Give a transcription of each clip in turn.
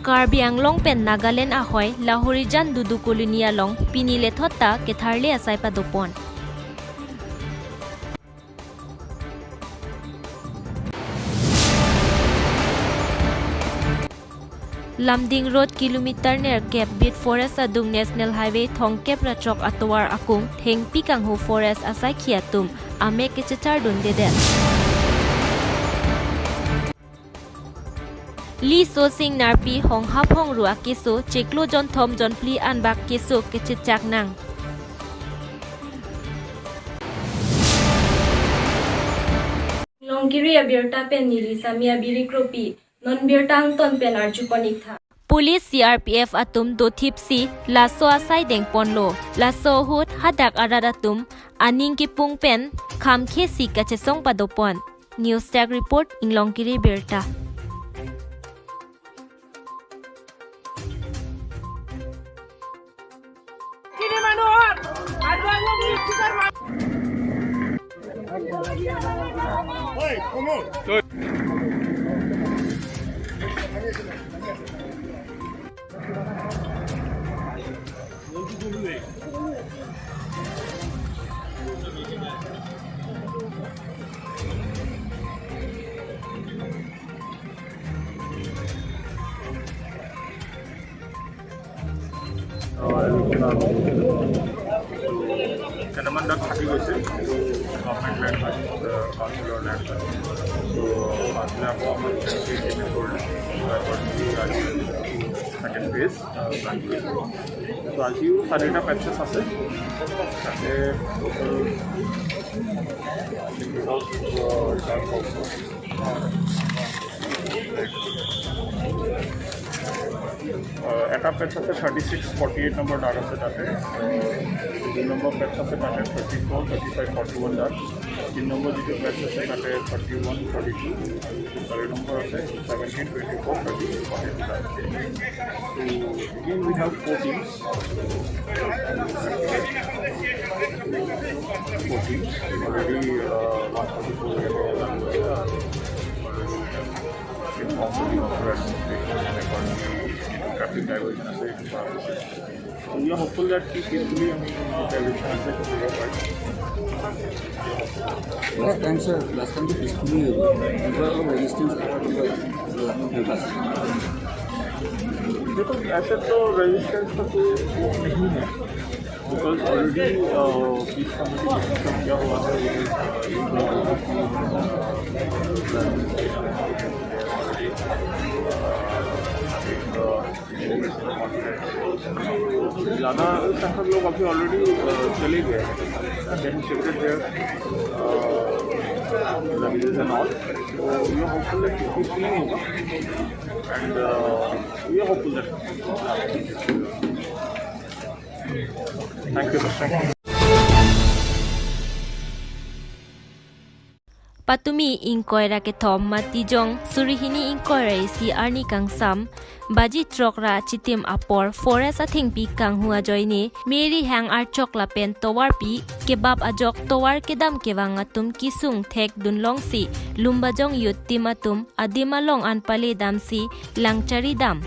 Karbi Anglong pen Nagaland ahoy Lahorijan dudu kolonia long pinile thota ketharle asai padopon. Lumding Road kilometer near Cape Bit Forest adung National Highway Thongkep Rachok atovar akung Thengpi kanghu Forest asai atum amekar dun. Liso singnar pi hong hap hong rua keso chiklo thom pli anbak keso kechak nang. Longkiri abirta pen nili samia birikropi non birtang ton pen archupanik tha. Police CRPF atum do tipsi laso asai deng ponlo laso hut hadak aradatum aning kipung pen kham khesi kachesong padopon. News Tag Report in Longkiri Birta. Hey, come on. Good. Dr. Tuliram government land, council land. So, second phase, so as you sanita patches আছে তাতে এটা page আছে 3648 নম্বর দাগ আছে তাতে 2 নম্বর page আছে তাতে 34 35 41 দাগ 3 নম্বর যেটো পেজ আছে তাতে 31 32 4 নম্বর আছে 17 24 30 42 দাগ আছে so again we have 4 teams already 144 traffic diversion as so we are hopeful that peacefully diversion as last time sir peacefully resistance देखो ऐसे तो रेजिस्टेंस का कोई नहीं है because already peace committee system क्या हुआ है ज़्यादा संख्यक लोग अभी ऑलरेडी चले गए हैं then shifted their luggages and all so we are hopeful that peacefully होगा and we are hopeful that thank you sir. Patumi inkoira kethom matijong surihini inkoira si arni kangsam baji trokra chitim apor forest Thengpi kanghu ajoini meri hang archok lapen towar pi kebab ajok towar kedam kewang atum kisung thek dunlong si lumbajong yut timatum adimalong anpale dam si langchari dam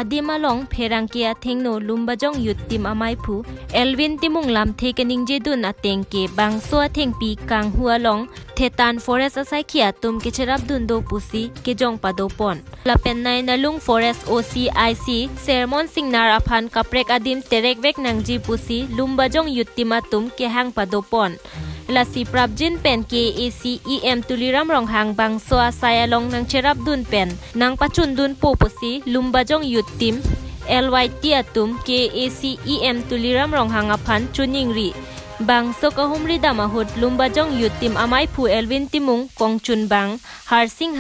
adimalong pherangkia thengno lumbajong yut tim amai phu elvin timung lam thekening jedun atengke bangso Thengpi kanghu along thetan forest asai khia tum kecherap dundo pusi kejong padopon lapen nai nalung forest OCIC sermon singnar aphan kaprek adim terekvek nangji pusi lumbajong yuttimatum kehang padopon lasi prabjin pen ke CEM Tuliram ronghang bangso asayalong nang cherap dun pen nang pachun dun po pusi lumbajong yuttim LYT atum ke CEM Tuliram ronghang aphan chuningri bangso kahumri damahut lumbajong yuttim amai phu elvin timung kongchun bang harsing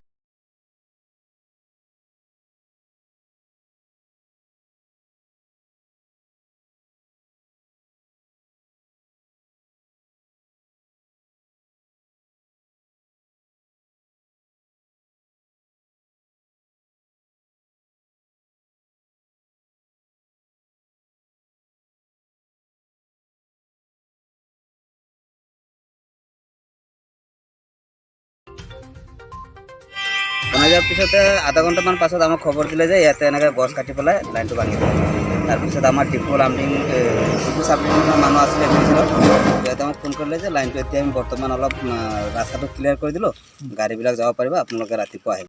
দিয়াৰ পিছতে আধা ঘণ্টামান পাছত আমাক খবৰ দিলে যে ইয়াতে এনেকৈ গছ কাটি পেলাই লাইনটো ভাঙি দিলে। তাৰপিছত আমাৰ ডিপু লামডিং ডিপু চাব ডিভিজনৰ মানুহ আছিলে এগ্ৰিকালচাৰত, সিহঁতে আমাক ফোন কৰিলে যে লাইনটো এতিয়া আমি বৰ্তমান অলপ ৰাস্তাটো ক্লিয়াৰ কৰি দিলোঁ, গাড়ীবিলাক যাব পাৰিব, আপোনালোকে ৰাতিপুৱা আহিব।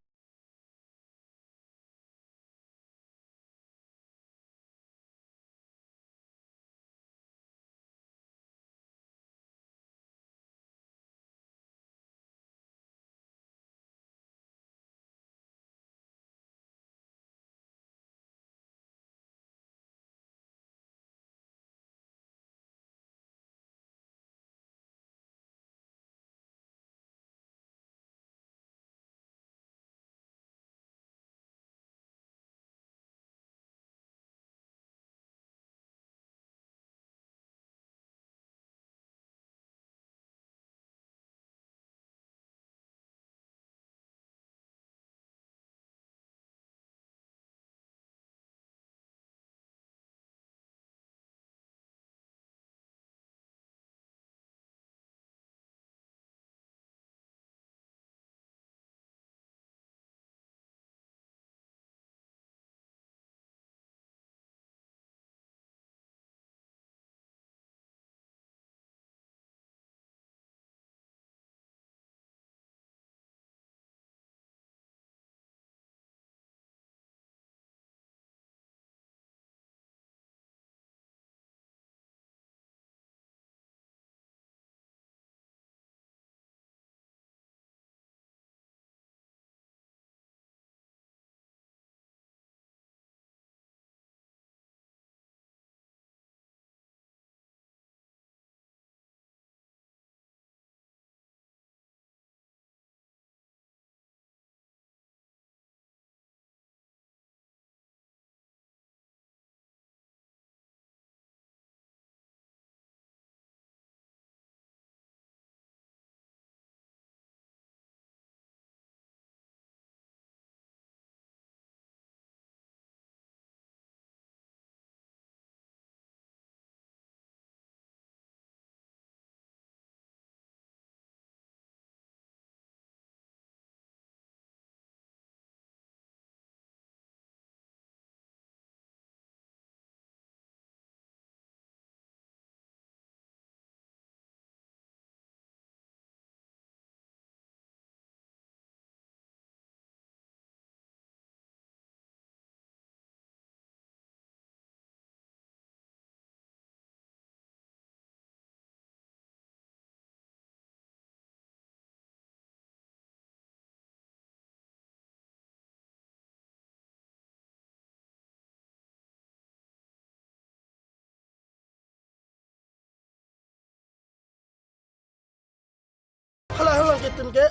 Halang kitun ke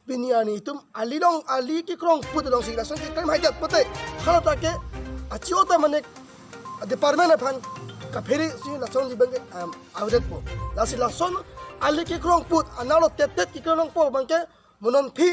biniani tum alidong ali ki krong put dong sigla son ke kan haidat pote khala ta ke achiota mane department aphan ka pheri si la son libang ke awdet po la si la son ali ki krong put analo tet ki krong po bangke munon phi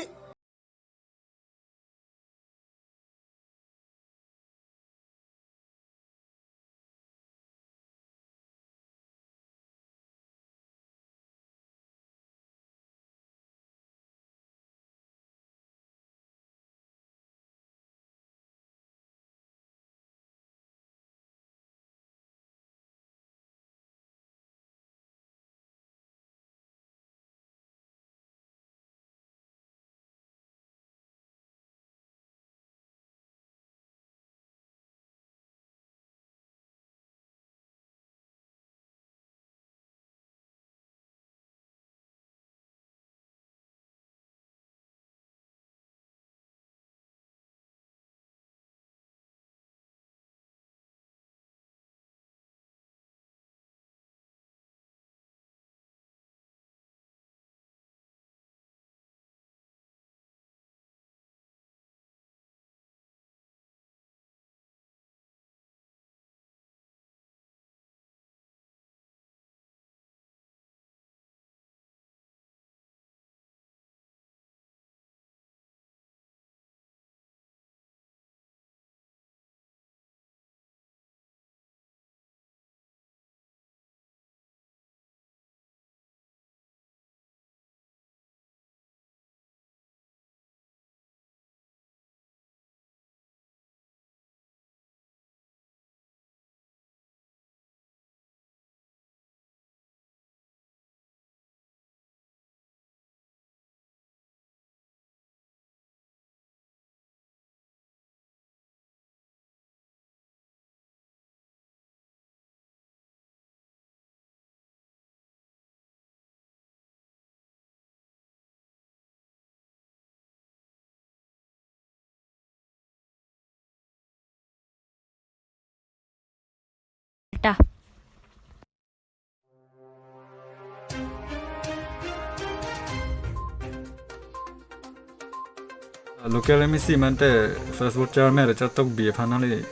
Local emisi mante first vote chairman Richard Tokbi finally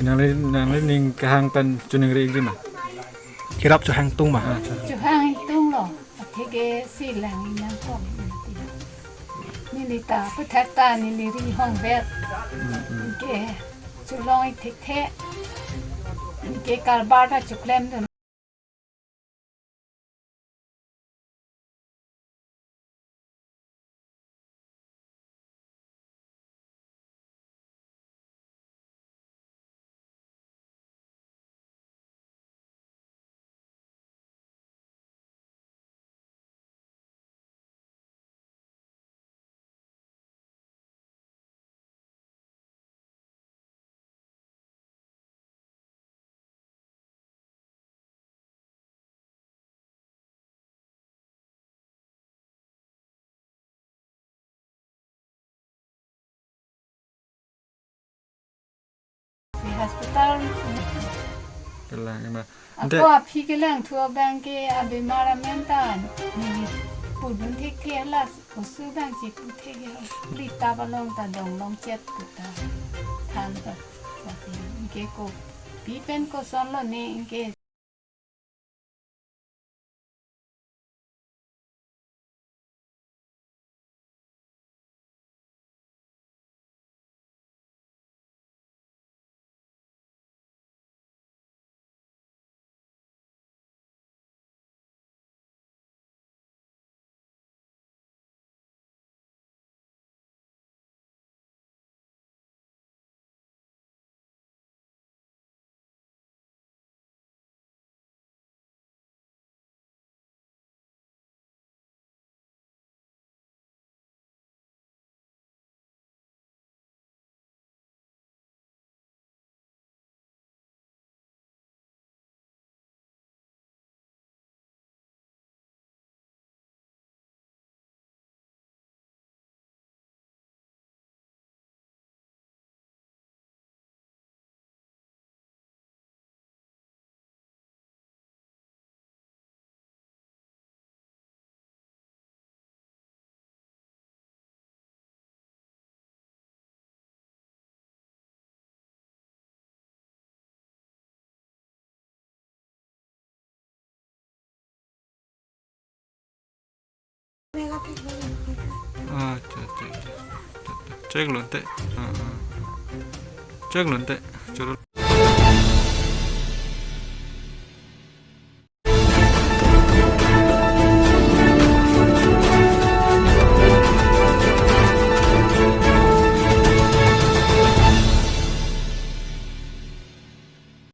ning kahang pen chuning ri igri ma. Kirap cho hang tung mà. Chú hai tung lo, thế cái xì làng nang con ni li ta cứ thắt ta ni li ri hong vet, cái chú loi thích thế, cái carbar ta chú klem rồi. Hospital. Kelang ma. Aku api kelang tua bangke abe maramentan. Ni pudun tek lah. Usu bang si putek ya. Lita balong ta dong long chat puta. Tan ba. Tapi inke ko pipen ko sonlo ne inke. Cek lonte. Cek lonte.